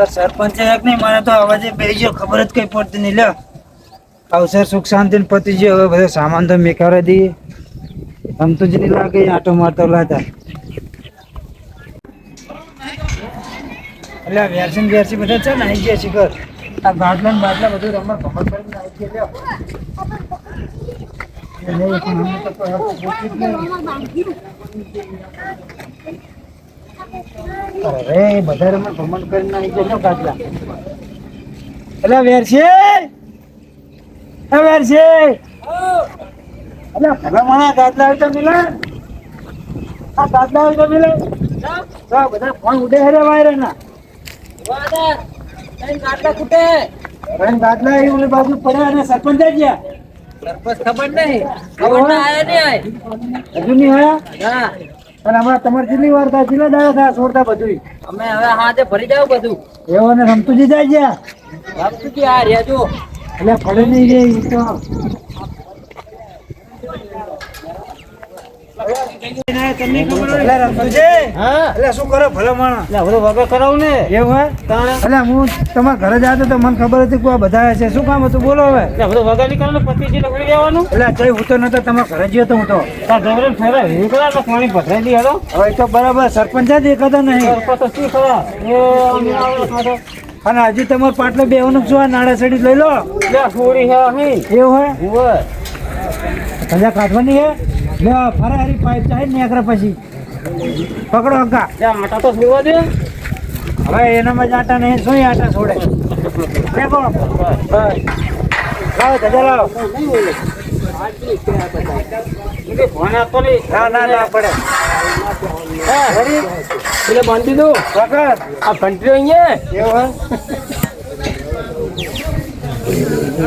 સરપંચ એક નહીં મને તો અવાજે બેહી ગયો ખબર જ કઈ પડતી નહીં લે અવસર સુખ શાંતિ ને પતી ગયો હવે બધો સામાન તો મેકારે દઈએ રમતું જ નહીં લાગે આટો મારતો લાતા એટલે વેરસી વેરસી બધા છે ને આવી ગયા શિખર આ બાટલા ને બાટલા બધું રમણ ભમણ કરીને આવી ગયા અરે બધા રમણ ભમણ કરીને આવી ગયા બાટલા એટલે વેરસી વેરસી અલે ભલામણા ગાદલા આવતા મિલા આ ગાદલા આવતા મિલા સા બધા ફોન ઉડે હરે વાયરે ના વાદા કઈ ગાદલા કુટે કઈ ગાદલા એ ઓલે બાજુ પડ્યા અને સરપંચ ગયા સરપંચ ખબર નહીં ખબર ના આયા નહીં આય હજુ નહીં આયા ના અને હમણાં તમારે કેટલી વાર થાય કેટલા દાડા થાય છોડતા બધું અમે હવે હાથે ભરી જાવ બધું એવો ને રમતુજી જાય ગયા રમતુજી આ રહ્યા જો એટલે પડે નહીં રે ઈ તો શું કરો ભલા માણસ વગર કરાવું ને એવું એટલે હું તમારા ઘરે જતો તો મને ખબર હતી કોઈ બધા છે શું કામ હતું બોલો હવે વગર નીકળો પતિ લેવાનું એટલે જઈ હું તો નતો તમારા ઘરે ગયો તો હું તો પાણી ભરાઈ દી હવે તો બરાબર સરપંચ જ દેખાતા નહીં અને હજી તમારે પાટલો બેવાનું શું નાડા સડી લઈ લો એવું હોય કજા કાઢવાની હે લે ફરારી પાઇપ ચાહી નેકરા પછી પકડો હક્કા આટા તો છોડવા દે હવે એનામાં જ આટા નહીં શું આટા છોડે દેખો બસ લાવો ધજા લાવો ફોન આપતો નહીં ના પડે એટલે બાંધી દો પકડ આ કંટ્રી અહીંયા એવું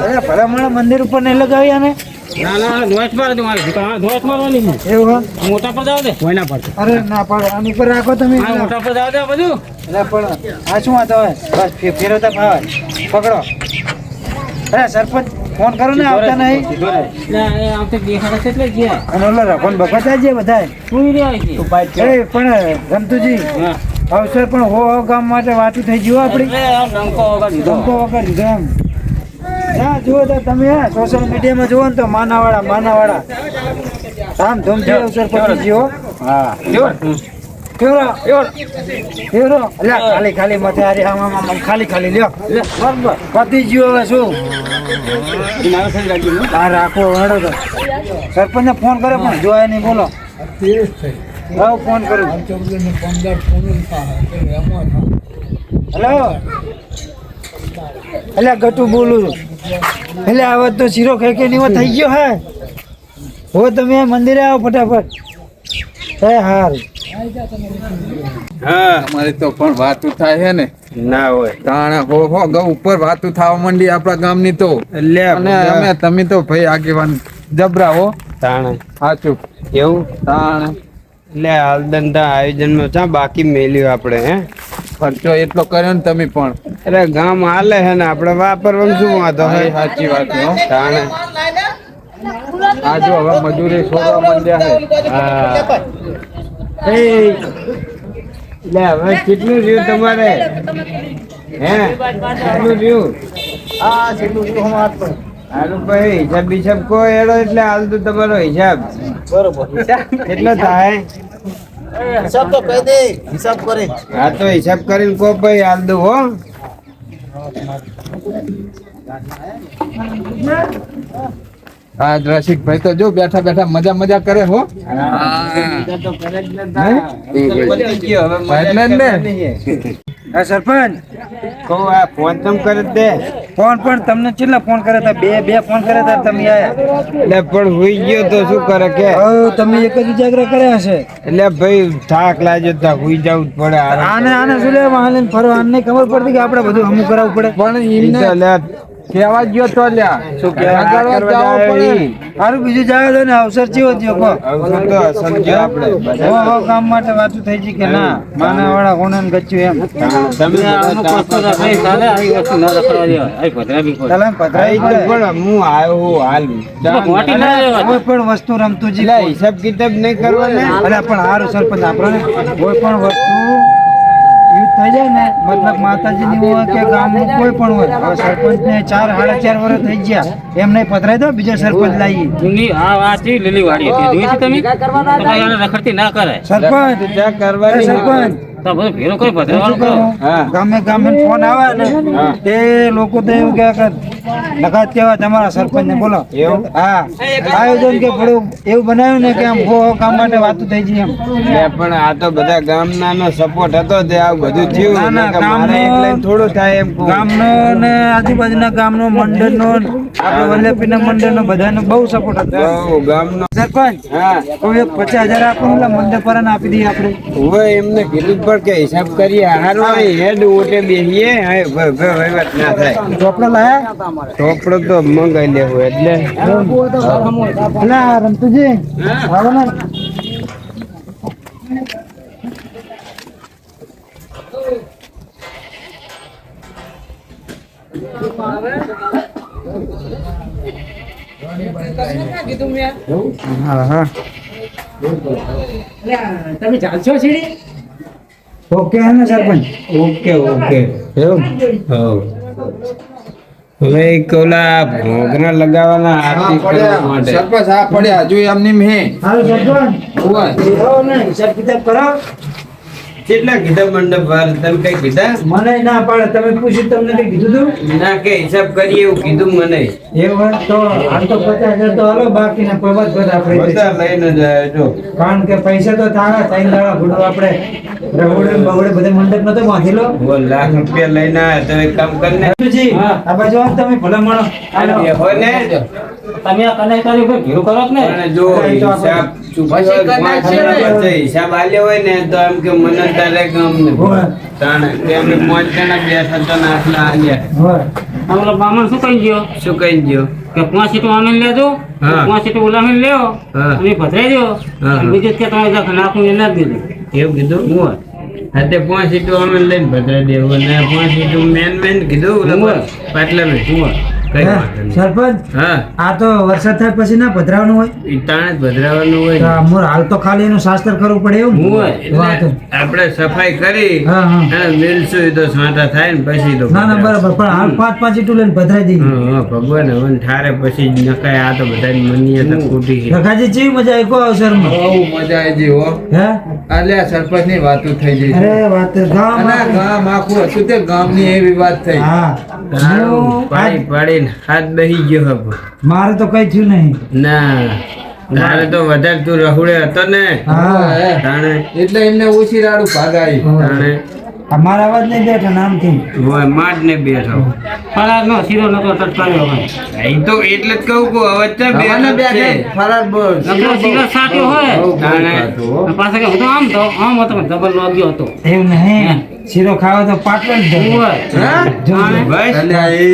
અરે ભલામણ મંદિર ઉપર નહીં લગાવ્યા ને ના ધોસ મારે ધોસ મારવાની એવું મોટા પર જાવ દે કોઈ ના પડે અરે ના પડે આમ ઉપર રાખો તમે મોટા પર જાવ દે બધું એટલે પણ આ શું વાત હવે બસ ફેરવતા ફાવે પકડો અરે સરપંચ ફોન કરો ને આવતા નહીં આવતે દેખાડા છે એટલે ગયા અને ઓલો રખોન બગતા છે બધા સુઈ રહ્યા છે પણ રમતુજી અવસર પણ હો ગામ માટે વાતું થઈ ગયું આપડી ડંકો વગર દીધો એમ હા જુઓ તો તમે સોશિયલ મીડિયામાં જુઓ ને તો માનાવાળા આમ ધૂમથી અવસર પડી ગયો હા ખાલી મતે આમ ખાલી લ્યો બરાબર પતી ગયો હવે શું હા રાખો હેડો તો સરપંચને ફોન કરે પણ જોયા નહીં બોલો ફોન કરું હેલો એટલે ગટુ બોલું એટલે આવો તો શીરો ખાઈ કે નીવો થઈ ગયો હે હો તમે મંદિરે આવો ફટાફટ હે હાર હા અમારે તો પણ વાતું થાય છે ને ના હોય તાણે હો ગૌ ઉપર વાતું થવા માંડી આપણા ગામની તો એટલે અમે તમે તો ભાઈ આગેવાન જબરા હો તાણે સાચું એવું તાણે એટલે હાલદંડા આયોજનમાં ચા બાકી મેલ્યું આપણે હે ખર્ચો એટલો કર્યો ને તમે પણ અરે ગામ હાલે હે ને આપણે વાપરવાનું શું વાંધો હે સાચી વાત હો તાણે આ જો હવે મજૂરી છોડવા માંડ્યા છે એટલે હવે કેટલું રહ્યું તમારે હે કેટલું રહ્યું હારું ભાઈ હિસાબ કોઈ એડો એટલે હાલ તો તમારો હિસાબ બરોબર કેટલો થાય હિસાબ તો કહી દે હિસાબ કરે હા તો હિસાબ કરીને કો ભાઈ હાલ દો હો હા રસિકભાઈ તો જો બેઠા મજા કરે હો સરપંચ કહો આ ફોન તમ કરે દે ફોન પણ તમને કેટલા ફોન કરે હતા બે ફોન કરે હતા તમે આયા એટલે પણ હોઈ ગયો તો શું કરે કે તમે એક જ ઉજાગરા કર્યા હશે એટલે ભાઈ થાક લાગ્યો તો હોઈ જવું જ પડે આને શું લેવા હાલે ફરવા આને ખબર પડતી કે આપણે બધું હમું કરાવવું પડે પણ કેવા ગયો તો લ્યા શું સારું બીજું જાય તો ને અવસર ચેવો થયો કહો અવસર તો સમજ્યો આપણે કામ માટે વાતું થઈ ગઈ કે ના માનાવાળા કોને ગચ્યું એમ તમે આનો પ્રશ્ન રાખી ચાલે આવી વસ્તુ ન રખડવા દેવા આ પધરાવી ચાલે પધરાઈ પણ હું આવ્યો હાલ મોટી ના કોઈ પણ વસ્તુ રમતુજી હિસાબ કિતાબ નહીં કરવાનો અરે પણ હારું સરપંચ આપણે કોઈ પણ વસ્તુ થઈ જાય ને મતલબ માતાજીની હોય કે ગામનું કોઈ પણ હોય હવે સરપંચને 4 સાડા 4 વર્ષ થઈ ગયા એમ નહીં પધરાઈ દો બીજો સરપંચ લાવીએ આ છે લીલી વાડી હતી જોઈ છે તમે તમારે એને રખડતી ના કરાય સરપંચ ત્યાં કરવાની સરપંચ તો બધું ભેરો કોઈ ભદ્રવાનું કરો ગામે ગામે ફોન આવે ને તે લોકો તો એવું કહે કે લગાત કેવા તમારા સરપંચ ને બોલો હા આયોજન કે થોડું એવું બનાવ્યું ને કે આમ ગામ માટે વાતો થઈ ગઈ એમ પણ આ તો બધા ગામના નો સપોર્ટ હતો તે આ બધું થયું ના, ના, નકર મારે ગામનો- એકલાને થોડું થાય એમ કહું. ગામનો ને આજુબાજુના ગામનો મંડળનો આપણે વલ્લભીના મંડળનો બધાનો બહુ સપોર્ટ હતો બહુ ગામનો સરપંચ હા કોઈ 50,000 આપો એટલે મંડળ પર આપી દઈએ આપણે હવે એમને કીધું જ પણ કે હિસાબ કરીએ હારું હેડ ઓટે બેસીએ હવે વહીવટ ના થાય ચોપડો લાયા ચોપડો તો મંગાઈ લેવો એટલે અલા રમતુજી આવો ને હા હા તમે ચાલશો સીડી ઓકે હે ને સરપંચ ઓકે ઓકે એવું હવે કોલા ભોગના લગાવવાના આરતી કરવા માટે સરપંચ આ પડ્યા હજુ એમની હે હાલો સરપંચ ઓય આવો ને હિસાબ કિતાબ કરો કેટલા કીધા મંડપ વાર તમે કઈ કીધા મને ના પાડે તમે પૂછ્યું તમને કઈ કીધું તું ના કે હિસાબ કરીએ એવું કીધું મને એવું હોય તો હાલ તો 50,000 તો હાલો બાકીના પૈસા બધા આપણે બધા લઈને જાય જો કારણ કે પૈસા તો થાય 3 દાડા ભૂડો આપણે રવડે બવડે બધે મંડપ નતો બાંધેલો લાખ રૂપિયા લઈને આવ્યા તો એક કામ કરીને જી આ બાજુ આવો તમે ભલા માણો હોય ને તમે આ કનાઈ કરી ઉપર ભેરું કરો જ ને અને જો હિસાબ ચૂકવ્યો હિસાબ આલ્યો હોય ને તો એમ કે મને તારે ગમને હોય. તાણે કે અમે 5 જણા બેઠા તો આટલા આલ્યા હોય અમારો બામણ શું કહી ગયો શું કહી ગયો કે 5 સીટો આમીને લેજો હા. 5 સીટો ઓલામીને લેવો હા. અને ભદ્રાઈ દો હા. બીજું કે તમે નાખું ના દીધું એવું કીધું હું હા તે 5 સીટો અમે લઈને ભદ્રા દેવું અને 5 સીટો મેન કીધું હોય. પાટલા મેં કઈ હે, વાંધો નહીં. સરપંચ હા આ તો વરસાદ થાય પછી ના પધરાવાનું હોય ઈ તાણે જ ભદ્રાવાનું હોય તો મોર હાલ તો ખાલી એનું શાસ્ત્ર કરવું પડે એવું ને? હોય વાત. એટલે આપણે સફાઈ કરી હા, હા. અને મિલશું ઈ તો સાંટા થાય ને પછી તો ના ના બરાબર પણ હાલ 5 ઈટું લઈને પધરાઈ દઈએ હા, હા, ભગવાન હવે ઠારે પછી જ નકાય આ તો બધાની માન્યતા ખોટી છે રખાજી ચેવી મજા આવી કો અવસરમાં બહુ મજા આવી ગઈ હો હે આલ્યા સરપંચ ની વાતો થઈ ગઈ અરે વાત ગામ અને ગામ આખું હતું તે ગામ ની એવી વાત થઈ હા તારું હું પાડી આજ- પાડીને હાથ બેહી ગયો હવે મારે તો કઈ થયું નહીં ના તારે તો વધારે તું રಹುડે હતો ને હા તાણે એટલે એમને ઓછી રાડું ભાગાઈ તાણે અમારા અવાજ નહીં બેઠા નામથી હોય માડ ને બેઠો ફરારનો શીરો નતો ટટકાવ્યો ભાઈ અહીં તો એટલે જ કહું કે હવે તો હવાને બેઠો જ છે. બેઠે ફરાર બોલ નકરો શીરો સાટ્યો હોય તાણે અને પાછા કે હું તો આમ હતો પણ ડબલ લાગ્યો હતો એવું નહીં શીરો ખાવો તો પાટલો જ હું ધરો. હોય. જોજો. બસ અલ્યા એ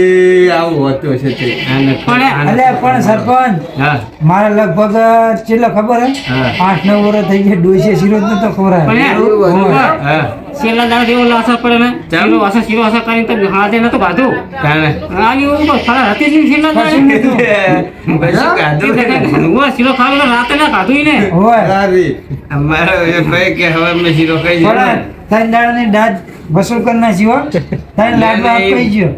આવું હતું છે તે આને પણ અલ્યા પણ સરપંચ હા મારે લગભગ કેટલો ખબર હે હા. 8-9 વર્ષ થઈ ગયા ડોસીએ શીરો જ નતો ખવડાવ્યો. પણ એવું હતું. હોય. હા છેલ્લા દાડે એવો અસર પડે ને શીરો અસર કરીને તો હાથે નતો બાંધું તાણે આવ્યું ઉપર ફરાર હતી જ નહીં છેલ્લા દાડે પછી કાઢું હું શીરો ખાવ તો રાતે ના ખાધું ને હોય સારી અમારો એ ભાઈ કે હવે મેં શીરો ખાઈ પણ ગયો ત્રણ દાડાની દાદ વસૂલ કરી નાખી હો ત્રણ લાડવા આપી ગયો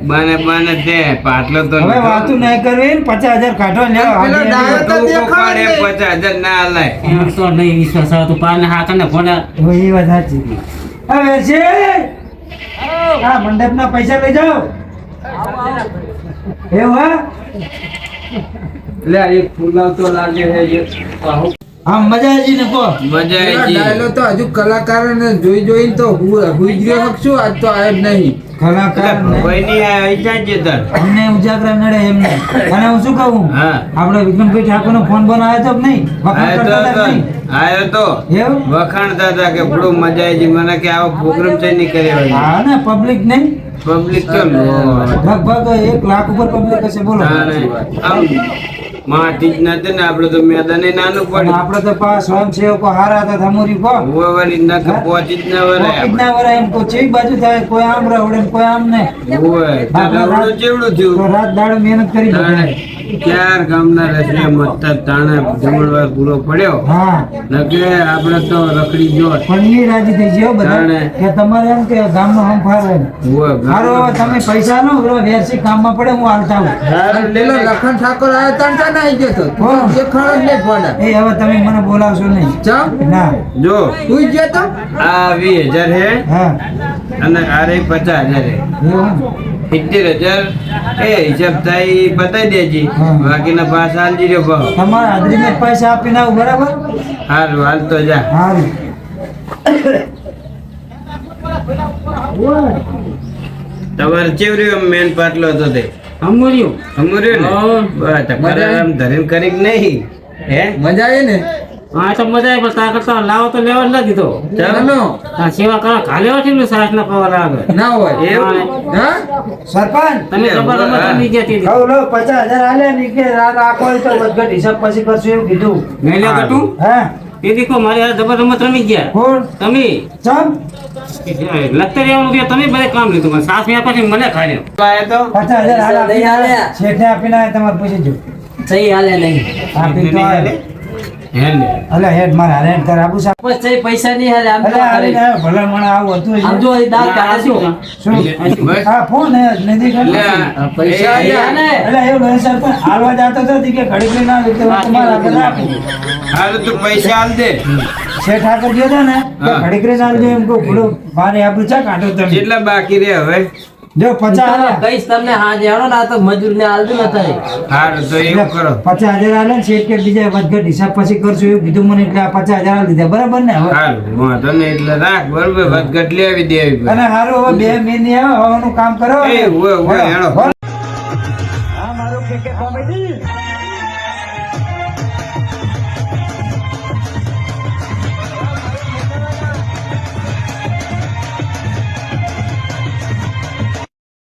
બાને તે પાટલો તો હવે વાતું નહીં કરવી ને 50,000 કાઢો ને લેવો. પેલો આજે ડાયો તો તું દેખાડે. પાડે 50,000 ના હલાય એમ તો નહીં વિશ્વાસ આવે તો પાને હા કરીને ભોળા હવે એ વાત સાચી હવે છે આ મંડપના પૈસા લઈ જાઓ એવું હા લે એક ફૂલાવ તો લાગે છે આમ મજા આવી ને કો મજા આવી ડાયલો તો હજુ કલાકારોને જોઈને તો હુઈ ગયો હોક શું આજ તો આયો જ નહીં કલાકાર ને ભાઈ ની આવી જાય તાર અમને ઉજાગરા નડે એમને અને હું શું કહું હા આપણે વિક્રમભાઈ ઠાકોરનો ફોન બોન આવ્યો તો કે નહીં વખાણ આયો કરતા હતા કે નહીં? આયો તો એવું વખાણતા હતા કે બહુ મજા આવી મને કે આવો પ્રોગ્રામ છે નહીં કર્યો હા ને પબ્લિક નહીં પબ્લિક તો લગભગ 1 લાખ ઉપર પબ્લિક હશે બોલો તાણે આમ માટી જ નથી ને આપણે તો મેદાને નાનું અને પડ્યું આપણે તો પા સ્વયંસેવકો હારા હતા ધમોરી કો વળી નખ પહોંચી જ ના વરાય પોકેટ ના વરાય એમ કોઈ ચેક બાજુ થાય કોઈ આમ રવડે ને કોઈ આમ ને હોય તો રવડું ચેવડું તો થયું રાત દાડો મહેનત કરી તાણે બધાએ. ચાર ગામના રસ્તે મતતા તાણે જમણવાર પૂરો પડ્યો હા નકે આપણે તો રખડી જોત પન્ની રાજી થઈ ગયો બધા તાણે. કે તમારે એમ કે ગામનો હમ ફાવે મારો તમે પૈસા નો પેલો વેરસી કામમાં પડે હું હાલતા આવું પેલો લખન ઠાકોર આવ્યો તણ ચાને આવી ગયો તો કોણ? એ ખરો જ નહીં ફોડા એ હવે તમે મને બોલાવશો નહીં ચમ ના જો તું ગયો તો આ 20,000 હે હા અને આરે 50,000 હે એવું 70,000 એ હિસાબ થાય બતાવી દેજી હા. બાકીના પાસ આલજી રહ્યો ભાવ તમારા હાજરીમાં પૈસા આપીને આવું બરાબર હારું હાલ તો જા સારું તમારે ચેવરી મેન પાટલો હતો તે અમર્યું અમર્યો ને હા. બસ તમારે આમ ધરીને કરી કે નહીં હે મજા આવી ને હા તો મજા આવી પણ તાર કરતા લાવો તો લેવા જ ના દીધો ચાલો તાર સેવા કરવા ઘાલ્યો છે ને સાસ ના પવા લાગે ના હોય એવું? હા સરપંચ તમે જબર રમત રમી ગયા તે કહું લો 50,000 આલે ને કે રાખો હોય તો વધઘટ હિસાબ પછી કરશું એવું કીધું નહીં લે ગટું હા તે દીકો મારી હારે જબર રમત રમી ગયા કોણ તમે ચમ લખતર રહેવાનું કે તમે બધે કામ લીધું મને સાસ મેં પછી મને ખાઈ આયા તો 50,000 નહીં હાલે. શેઠને આપીને આયા તમારે પૂછી જો સહી હાલે નહીં આપી તો આયા. હે ને અલે હેડ મારા હેડ તાર આબુ સાહેબ બસ સહી પૈસા નહીં હાલે આમ તો અલે હાલે. આવીને ભલા મને આવું હતું આમ જો એ દાંત કાઢે શું શું બસ. હા ફોન હે નજીક લે, એટલે પૈસા એ- આલ્યા ને. એવું નહીં સરપંચ હાલવા જાતો હતો કે ઘડીક લઈને આવી તો તમારા આગળ આપી હારું તું પૈસા આલ દે શેઠ આગળ ગયો હતો ને તો હા. ઘડીક લઈને આવજો એમ કહું ભૂલો મારે આપણું ચા કાઢો તમે કેટલા બાકી રે હવે જો 50,000 કહીશ તમને હા જાણો ને આ તો મજૂર ને આલજો ને તારે હારું તો એવું કરો 50,000 આલે ને શેઠ કે બીજા વધઘટ હિસાબ પછી કરશું એવું કીધું મને એટલે આ 50,000 આલી દીધા બરાબર ને હવે હારું વાંધો નહીં એટલે રાખ બરોબર વધઘટ લેવી દેવી અને હારું હવે 2 મહિને હવાનું કામ કરો એ હોય હેણો હા મારું કે કોમેડી